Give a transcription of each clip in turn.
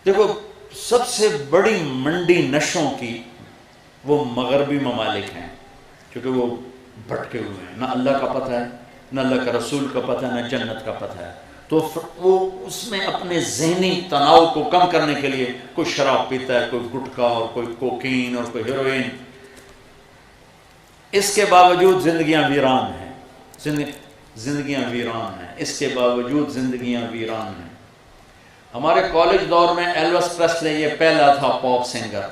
دیکھو سب سے بڑی منڈی نشوں کی وہ مغربی ممالک ہیں، کیونکہ وہ بھٹکے ہوئے ہیں، نہ اللہ کا پتہ ہے، نہ اللہ کا رسول کا پتہ ہے، نہ جنت کا پتہ ہے، تو وہ اس میں اپنے ذہنی تناؤ کو کم کرنے کے لیے کوئی شراب پیتا ہے، کوئی گٹکا اور کوئی کوکین اور کوئی ہیروئن۔ اس کے باوجود زندگیاں ویران ہیں، زندگیاں ویران ہیں، اس کے باوجود زندگیاں ویران ہیں۔ ہمارے کالج دور میں ایلوس پریسلے یہ پہلا تھا پاپ سنگر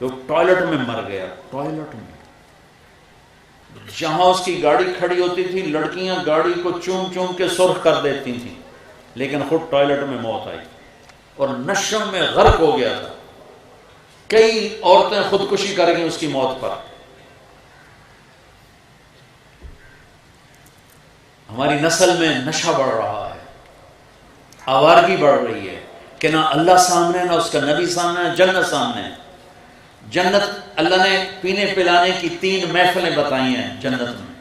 جو ٹوائلٹ میں مر گیا، ٹوائلٹ میں۔ جہاں اس کی گاڑی کھڑی ہوتی تھی لڑکیاں گاڑی کو چوم چوم کے سرخ کر دیتی تھیں، لیکن خود ٹوائلٹ میں موت آئی اور نشوں میں غرق ہو گیا تھا۔ کئی عورتیں خودکشی کر گئیں اس کی موت پر۔ ہماری نسل میں نشہ بڑھ رہا ہے، آوارگی بڑھ رہی ہے کہ نہ اللہ سامنے، نہ اس کا نبی سامنے، نہ جنت سامنے۔ جنت اللہ نے پینے پلانے کی 3 محفلیں بتائی ہیں جنت میں۔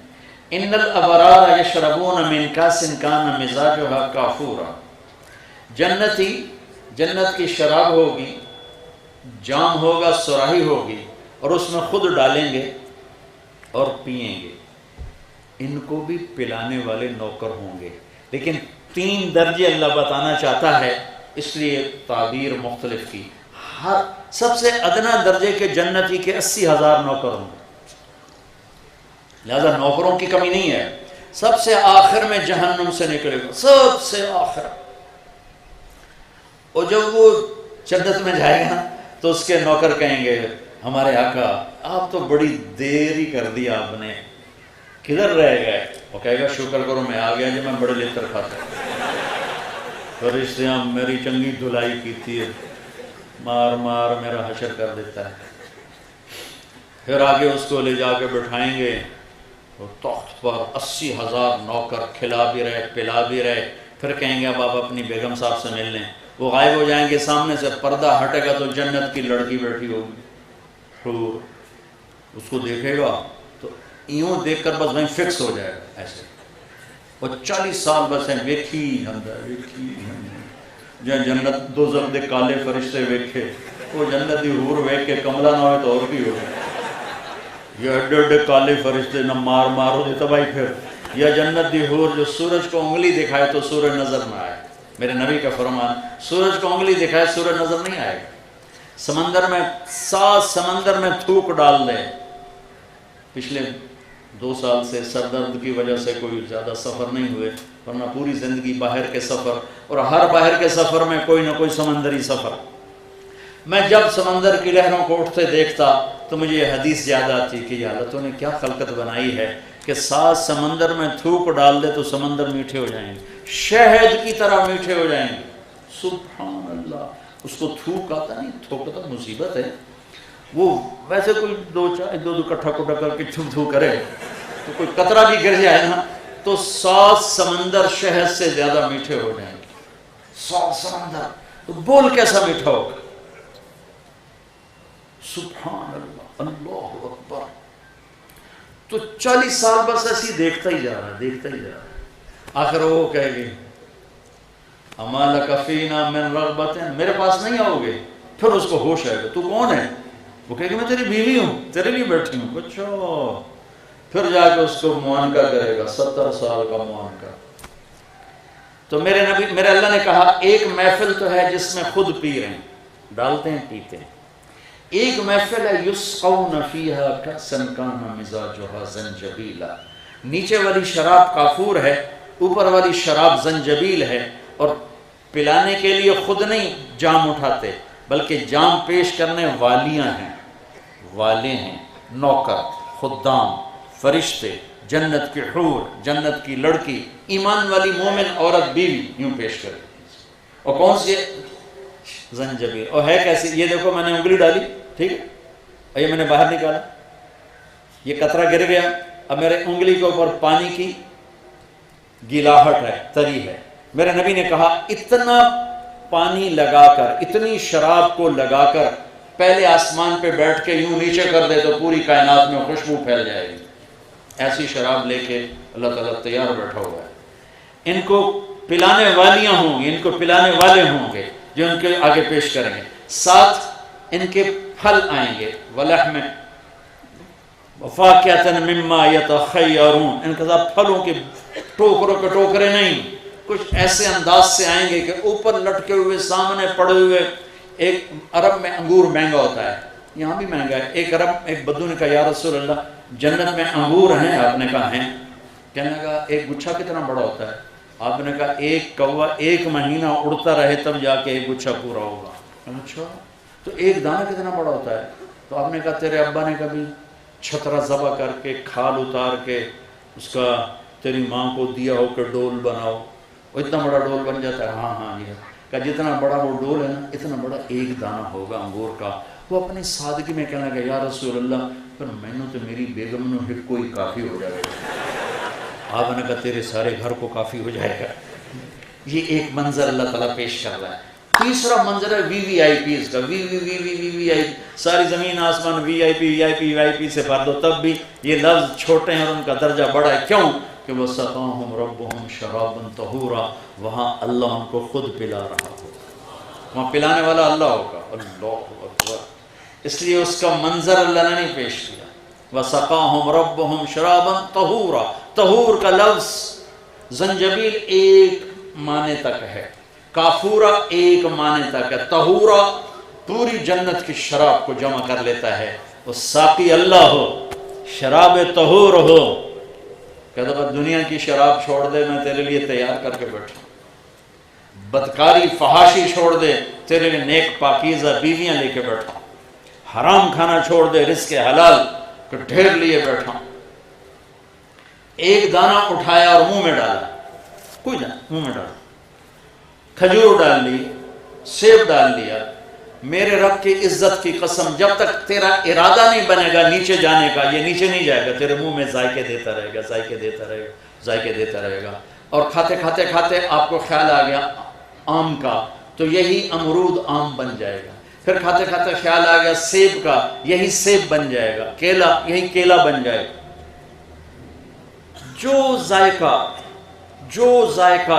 ان الابرار یشربون من کاس کان مزاجها کافورا، جنت کی شراب ہوگی، جام ہوگا، سراہی ہوگی، اور اس میں خود ڈالیں گے اور پئیں گے۔ ان کو بھی پلانے والے نوکر ہوں گے، لیکن 3 درجے اللہ بتانا چاہتا ہے، اس لیے تعبیر مختلف کی۔ ہر سب سے ادنا درجے کے جنتی کے 80,000 نوکر ہوں گے، لہذا نوکروں کی کمی نہیں ہے۔ سب سے آخر میں جہنم سے نکلے گا، سب سے آخر، اور جب وہ جنت میں جائے گا تو اس کے نوکر کہیں گے ہمارے آقا آپ تو بڑی دیر ہی کر دیا، آپ نے کدھر رہ گئے؟ وہ کہے گا شکر کرو میں آ گیا جی، میں بڑے لطر کھاتا فرشتے میری چنگی دھلائی کی تھی، مار مار میرا حشر کر دیتا ہے۔ پھر آگے اس کو لے جا کے بٹھائیں گے اور تخت پر 80,000 نوکر کھلا بھی رہے پلا بھی رہے، پھر کہیں گے اب آپ اپنی بیگم صاحب سے مل لیں۔ وہ غائب ہو جائیں گے، سامنے سے پردہ ہٹے گا تو جنت کی لڑکی بیٹھی ہوگی، حور، اس کو دیکھے گا تو یوں دیکھ کر بس وہیں فکس ہو جائے گا ایسے، اور 40 سال بس ہیں ویکھی جنت دوزخ دے کالے فرشتے ویکھے، وہ جنت دی حور ویکھ کے کملہ نہ ہوئے تو اور بھی ہو یہ اڈے اڈے کالے فرشتے نہ مار مار ہو دے تباہی۔ پھر یا جنت دی حور جو سورج کو انگلی دکھائے تو سورج نظر نہ آئے، میرے نبی کا فرمان، سورج کو انگلی دکھائے سورج نظر نہیں آئے گا۔ سمندر میں 7 سمندر میں تھوک ڈال دے۔ پچھلے 2 سال سے سر درد کی وجہ سے کوئی زیادہ سفر نہیں ہوئے، ورنہ پوری زندگی باہر کے سفر، اور ہر باہر کے سفر میں کوئی نہ کوئی سمندری سفر۔ میں جب سمندر کی لہروں کو اٹھتے دیکھتا تو مجھے یہ حدیث یاد آتی کہ یہ اللہ نے کیا خلقت بنائی ہے کہ 7 سمندر میں تھوک ڈال دے تو سمندر میٹھے ہو جائیں گے، شہد کی طرح میٹھے ہو جائیں گے۔ سبحان اللہ، اس کو تھوک آتا نہیں، تھوک تو مصیبت ہے، وہ ویسے کوئی 2 کٹھا کٹھا کر کے تھو کرے تو کوئی قطرہ بھی گر جائے نا تو 7 سمندر شہد سے زیادہ میٹھے ہو جائیں گے۔ 7 سمندر تو بول کیسا میٹھا ہوگا؟ سبحان اللہ، اللہ اکبر۔ تو 40 سال بس ایسی دیکھتا ہی جا رہا ہے۔ آخر وہ کہے گی اما لک فینا من رغبت، میرے پاس نہیں آؤ گے؟ پھر اس کو ہوش آئے گا، تو کون ہے؟ وہ کہے گی میں تیری بیوی ہوں، تیرے لیے بیٹھی ہوں۔ اچھا، پھر جا کے اس کو معانقہ کرے گا، 70 سال کا معانقہ۔ تو میرے اللہ نے کہا ایک محفل تو ہے جس میں خود پی رہے ہیں، ڈالتے ہیں پیتے ہیں، ایک محفل ہے یسقون فیہا کأسا کان مزاجها زنجبیلا، نیچے والی شراب کافور ہے، اوپر والی شراب زنجبیل ہے، اور پلانے کے لیے خود نہیں جام اٹھاتے بلکہ جام پیش کرنے والیاں ہیں، والے ہیں، نوکر، خدام، فرشتے، جنت کی حور، جنت کی لڑکی، ایمان والی مومن عورت بیوی یوں پیش کرے۔ اور کون سی زنجبیل، اور ہے کیسی؟ یہ دیکھو میں نے انگلی ڈالی، ٹھیک ہے، اور یہ میں نے باہر نکالا، یہ قطرہ گر گیا، اب میرے انگلی کے اوپر پانی کی گلاہٹ ہے، تری ہے۔ میرے نبی نے کہا اتنا پانی لگا کر، اتنی شراب کو لگا کر پہلے آسمان پہ بیٹھ کے یوں نیچے کر دے تو پوری کائنات میں خوشبو پھیل جائے گی۔ ایسی شراب لے کے اللہ تعالیٰ تیار بیٹھا ہوا ہے۔ ان کو پلانے والیاں ہوں گی، ان کو پلانے والے ہوں گے، جو ان کے آگے پیش کریں گے، ساتھ ان کے پھل آئیں گے، وَلَحْمِ وَفَاكِهَةً مِمَّا يَتَخَيَّرُونَ، ان کے ساتھ پھلوں کے ٹوکروں کے ٹوکرے نہیں، کچھ ایسے انداز سے آئیں گے کہ اوپر لٹکے ہوئے، سامنے پڑے ہوئے۔ ایک عرب میں انگور مہنگا ہوتا ہے، یہاں بھی مہنگا ہے۔ ایک بدو نے کہا یا رسول اللہ جنت میں انگور ہیں؟ آپ نے کہا ہیں۔ کہنے لگا ایک گچھا کتنا بڑا ہوتا ہے؟ آپ نے کہا ایک کوا 1 مہینہ اڑتا رہے تب جا کے ایک گچھا پورا ہوگا۔ اچھا تو ایک دانہ کتنا بڑا ہوتا ہے؟ تو آپ نے کہا تیرے ابا نے کبھی چھترا ذبح کر کے کھال اتار کے اس کا تیری ماں کو دیا ہو کہ ڈول بناؤ، وہ اتنا بڑا ڈول بن جاتا ہے؟ ہاں ہاں یہ کہ جتنا بڑا وہ ڈول ہے نا اتنا بڑا ایک دانہ ہوگا انگور کا۔ وہ اپنی سادگی میں کہنے لگا یا رسول اللہ پر میں نے تو میری بیگم نے ہٹ کوئی کافی ہو جائے گا۔ آپ نے کہا تیرے سارے گھر کو کافی ہو جائے گا۔ یہ ایک منظر اللہ تعالیٰ پیش کر رہا ہے۔ تیسرا منظر ہے وی وی آئی پیز کا، وی وی وی وی وی وی آئی، ساری زمین آسمان وی آئی پی وی آئی پی وی آئی پی سے بھر دو تب بھی یہ لفظ چھوٹے ہیں اور ان کا درجہ بڑا ہے۔ کیوں کہ وَسَقَاهُمْ رَبُّهُمْ شَرَابًا طَهُورًا، وہاں اللہ ان کو خود پلا رہا ہوگا، وہاں پلانے والا اللہ ہوگا۔ اللہ اکبر، اس لیے اس کا منظر اللہ نے نہیں پیش کیا۔ وَسَقَاهُمْ رَبُّهُمْ شَرَابًا طَهُورًا، طہور کا لفظ زنجبیل ایک معنی تک ہے، کافورہ ایک معنی تک ہے، طہورہ پوری جنت کی شراب کو جمع کر لیتا ہے۔ وہ ساقی اللہ ہو، شراب طہور ہو، کہتا ہے دنیا کی شراب چھوڑ دے میں تیرے لیے تیار کر کے بیٹھا ہوں، بدکاری فحاشی چھوڑ دے تیرے لیے نیک پاکیزہ بیویاں لے کے بیٹھا ہوں، حرام کھانا چھوڑ دے رزق حلال کو ڈھیر لیے بیٹھا ہوں۔ ایک دانہ اٹھایا اور منہ میں ڈالا، کوئی نہ منہ میں ڈالا، کھجور ڈال لی، سیب ڈال لیا، میرے رب کی عزت کی قسم جب تک تیرا ارادہ نہیں بنے گا نیچے جانے کا یہ نیچے نہیں جائے گا، تیرے منہ میں ذائقے دیتا رہے گا، ذائقے دیتا رہے گا، ذائقے دیتا رہے گا۔ اور کھاتے کھاتے کھاتے آپ کو خیال آ گیا آم کا، تو یہی امرود آم بن جائے گا، پھر کھاتے کھاتے خیال آ گیا سیب کا، یہی سیب بن جائے گا، کیلا یہی کیلا بن جائے گا۔ جو ذائقہ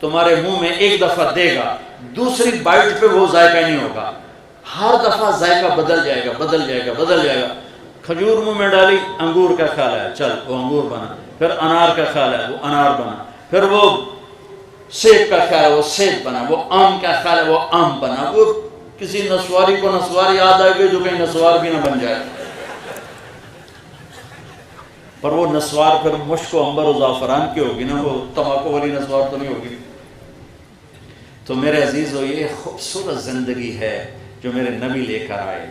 تمہارے منہ میں ایک دفعہ دے گا دوسری بائٹ پہ وہ ذائقہ نہیں ہوگا، ہر دفعہ ذائقہ بدل جائے گا، بدل جائے گا، بدل جائے گا۔ کھجور منہ میں ڈالی، انگور کا خیال ہے، چل وہ انگور بنا، پھر انار کا خیال ہے، وہ انار بنا، پھر وہ سیب کا خیال ہے، وہ سیب بنا، وہ آم کا خیال ہے، وہ آم بنا۔ وہ کسی نسواری کو نسوار یاد آئے گی جو کہیں نسوار بھی نہ بن جائے، پر وہ نسوار پھر مشک و عنبر و زعفران کی ہوگی نا، وہ تمباکو والی نسوار تو نہیں ہوگی۔ تو میرے عزیزو یہ خوبصورت زندگی ہے جو میرے نبی لے کر آئے۔